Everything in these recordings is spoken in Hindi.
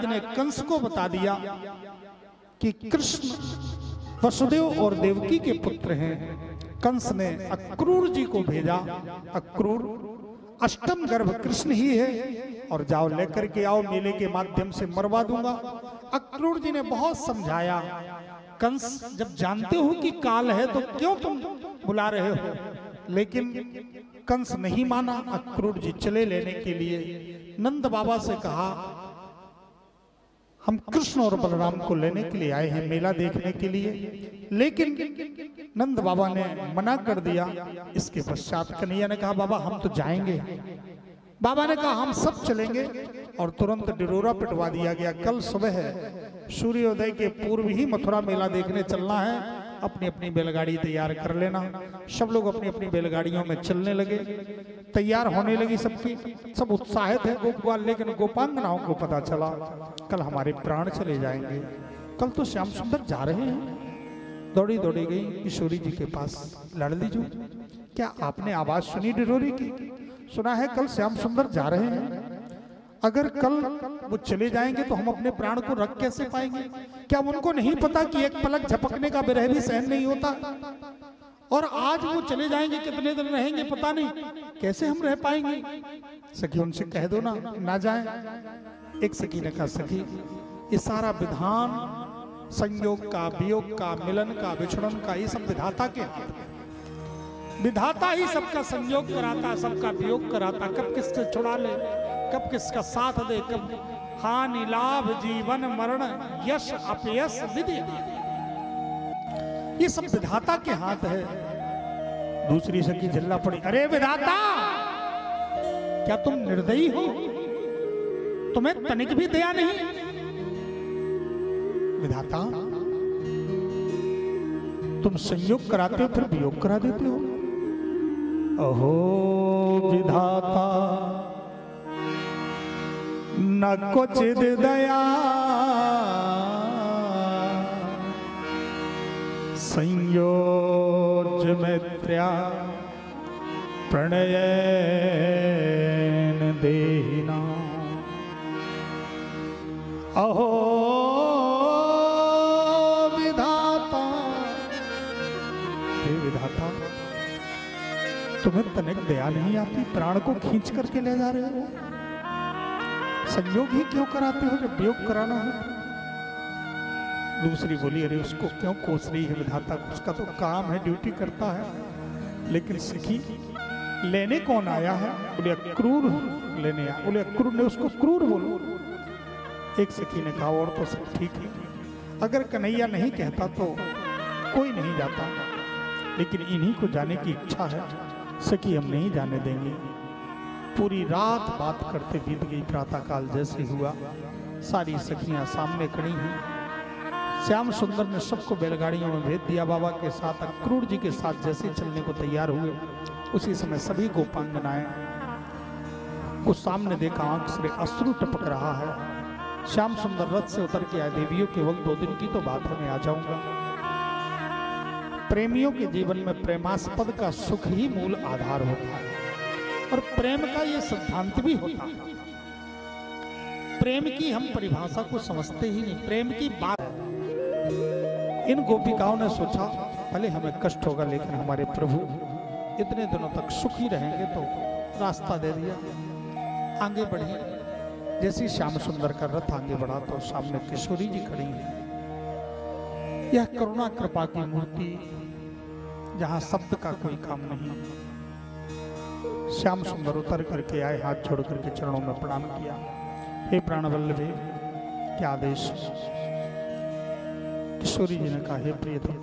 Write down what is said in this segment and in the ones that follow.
नारद ने कंस को बता दिया कि कृष्ण वसुदेव और देवकी के पुत्र हैं। कंस ने अक्रूर जी को भेजा। अक्रूर अष्टम गर्भ कृष्ण ही है और जाओ लेकर के आओ, मेले के माध्यम से मरवा दूंगा। अक्रूर जी ने बहुत समझाया, कंस जब जानते हो कि काल है तो क्यों तुम बुला रहे हो, लेकिन कंस नहीं माना। अक्रूर जी चले लेने के लिए। नंद बाबा से कहा, हम कृष्ण और बलराम को लेने के लिए आए हैं, मेला देखने के लिए, लेकिन नंद बाबा ने मना कर दिया। इसके पश्चात कन्हैया ने कहा, बाबा हम तो जाएंगे। बाबा ने कहा हम सब चलेंगे, और तुरंत डिरोरा पिटवा दिया गया। कल सुबह सूर्योदय के पूर्व ही मथुरा मेला देखने चलना है, अपनी अपनी बैलगाड़ी तैयार कर लेना। सब लोग अपनी अपनी बैलगाड़ियों में चलने लगे, तैयार होने लगी सबकी, सब उत्साहित है गोपाल। लेकिन गोपांगनाओं को पता चला कल हमारे प्राण चले जाएंगे, कल तो श्याम सुंदर जा रहे हैं। दौड़ी दौड़ी गई किशोरी जी के पास, लाडली जी क्या आपने आवाज सुनी डिरोरी की? सुना है कल श्याम सुंदर जा रहे हैं, अगर कल वो चले जाएंगे तो हम अपने प्राण को रख कैसे पाएंगे? क्या उनको नहीं पता कि एक पलक झपकने का विरह भी सहन नहीं होता? और आज वो चले जाएंगे, कितने दिन रहेंगे पता नहीं, कैसे हम रह पाएंगे? सखी उनसे कह दो ना जाएं। एक सखी ने कहा, सखी ये सारा विधान संयोग का, वियोग का, मिलन का, विछड़न का, ये सब विधाता के हाथ में। विधाता ही सबका संयोग कराता, सबका वियोग कराता, कब किससे छुड़ा ले, कब किसका साथ दे, कब हानि लाभ जीवन मरण यश अपयश विधि, ये सब विधाता के हाथ है। दूसरी सखी चिल्ला पड़ी, अरे विधाता क्या तुम निर्दयी हो? तुम्हें तनिक भी दया नहीं? विधाता तुम संयोग कराते हो फिर वियोग करा देते हो। अहो विधाता न क्वचिद दया संयोज मैत्र्या प्रणयन देहिना। अहो विधाता, हे विधाता तुम्हें तनिक दया नहीं आती? प्राण को खींच करके ले जा रहे हो, संयोग ही क्यों कराते हो जब वियोग कराना है? दूसरी बोली, अरे उसको क्यों कोस रही है विधाता, उसका तो काम है, ड्यूटी करता है। लेकिन सखी लेने कौन आया है? बोले अक्रूर लेने आया। बोले अक्रूर ने उसको क्रूर बोलो। एक सखी ने कहा, और तो सब ठीक है, अगर कन्हैया नहीं कहता तो कोई नहीं जाता, लेकिन इन्हीं को जाने की इच्छा है, सखी हम नहीं जाने देंगे। पूरी रात बात करते बीत गई। प्रातः काल जैसे हुआ, सारी सखियां सामने खड़ी हैं। श्याम सुंदर ने सबको बैलगाड़ियों में भेज दिया बाबा के साथ। अक्रूर जी के साथ जैसे चलने को तैयार हुए, उसी समय सभी गोपांगनाएं को सामने देखा, आंख से अश्रु टपक रहा है। श्याम सुंदर रथ से उतर के आए। देवियों केवल 2 दिन की तो बात है, मैं आ जाऊंगा। प्रेमियों के जीवन में प्रेमास्पद का सुख ही मूल आधार होता है, और प्रेम का ये सिद्धांत भी होता है। प्रेम की हम परिभाषा को समझते ही नहीं, प्रेम की बात। इन गोपिकाओं ने सोचा भले हमें कष्ट होगा, लेकिन हमारे प्रभु इतने दिनों तक सुखी रहेंगे, तो रास्ता दे दिया, आगे बढ़े। जैसे श्याम सुंदर का रथ आगे बढ़ा तो सामने किशोरी जी खड़ी हैं। यह करुणा कृपा की मूर्ति, जहां शब्द का कोई काम नहीं। श्याम सुंदर उतर करके आए, हाथ छोड़ करके चरणों में प्रणाम किया। हे प्राणवल्लभे, क्या आदेश? किशोरी जी ने कहा, हे प्रियतम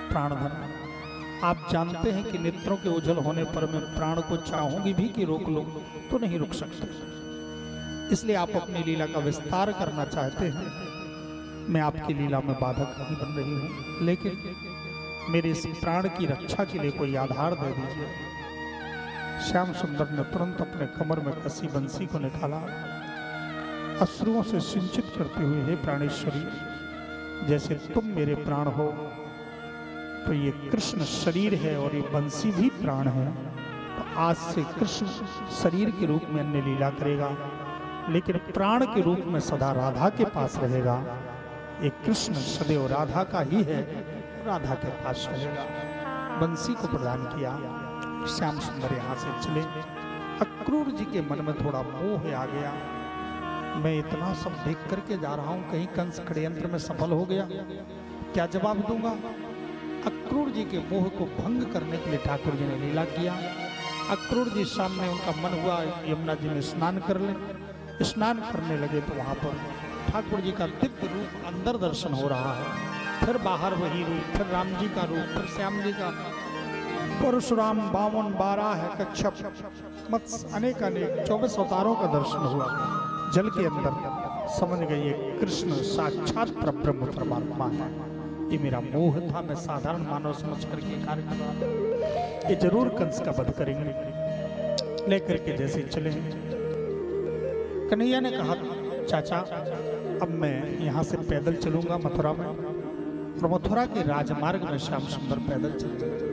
प्राणधन, आप जानते हैं कि नेत्रों के उज्जवल होने पर मैं प्राण को चाहूंगी भी कि रोक लो तो नहीं रुक सकते। इसलिए आप अपनी लीला का विस्तार करना चाहते हैं, मैं आपकी लीला में बाधक नहीं बन रही हूं, लेकिन मेरे इस प्राण की रक्षा के लिए कोई आधार दे दीजिए। श्याम सुंदर ने तुरंत अपने कमर में कसी बंसी को निकाला, अश्रुओं से सिंचित करते हुए, हे प्राणेश्वरी, जैसे तुम मेरे प्राण हो तो ये कृष्ण शरीर है और ये बंसी भी प्राण है। तो आज से कृष्ण शरीर के रूप में अन्य लीला करेगा। लेकिन प्राण के रूप में सदा राधा के पास रहेगा। एक कृष्ण सदैव राधा का ही है, राधा के पास रहेगा। बंसी को प्रदान किया। श्याम सुंदर यहाँ से चले। अक्रूर जी के मन में थोड़ा मोह आ गया, मैं इतना सब देख करके जा रहा हूँ, कहीं कंस षड्यंत्र में सफल हो गया, क्या जवाब दूंगा। अक्रूर जी के मोह को भंग करने के लिए ठाकुर जी ने लीला किया। अक्रूर जी सामने उनका मन हुआ यमुना जी में स्नान कर ले। स्नान करने लगे तो वहां पर ठाकुर जी का दिव्य रूप अंदर दर्शन हो रहा है, फिर बाहर वही रूप, फिर राम जी का रूप, फिर श्याम जी का, परशुराम, बावन, बारह, कच्छप, मत्स्य, अनेक अनेक 24 अवतारों का दर्शन हुआ। जल के अंदर समझ गई ये कृष्ण साक्षात परब्रह्म परमात्मा है। ये मेरा मोह था, मैं साधारण मानव समझ करके कार्य कर रहा था, ये जरूर कंस का वध करेंगे। लेकर के जैसे चले, कन्हैया ने कहा चाचा अब मैं यहाँ से पैदल चलूंगा मथुरा में, और मथुरा के राजमार्ग में श्याम सुंदर पैदल चलते।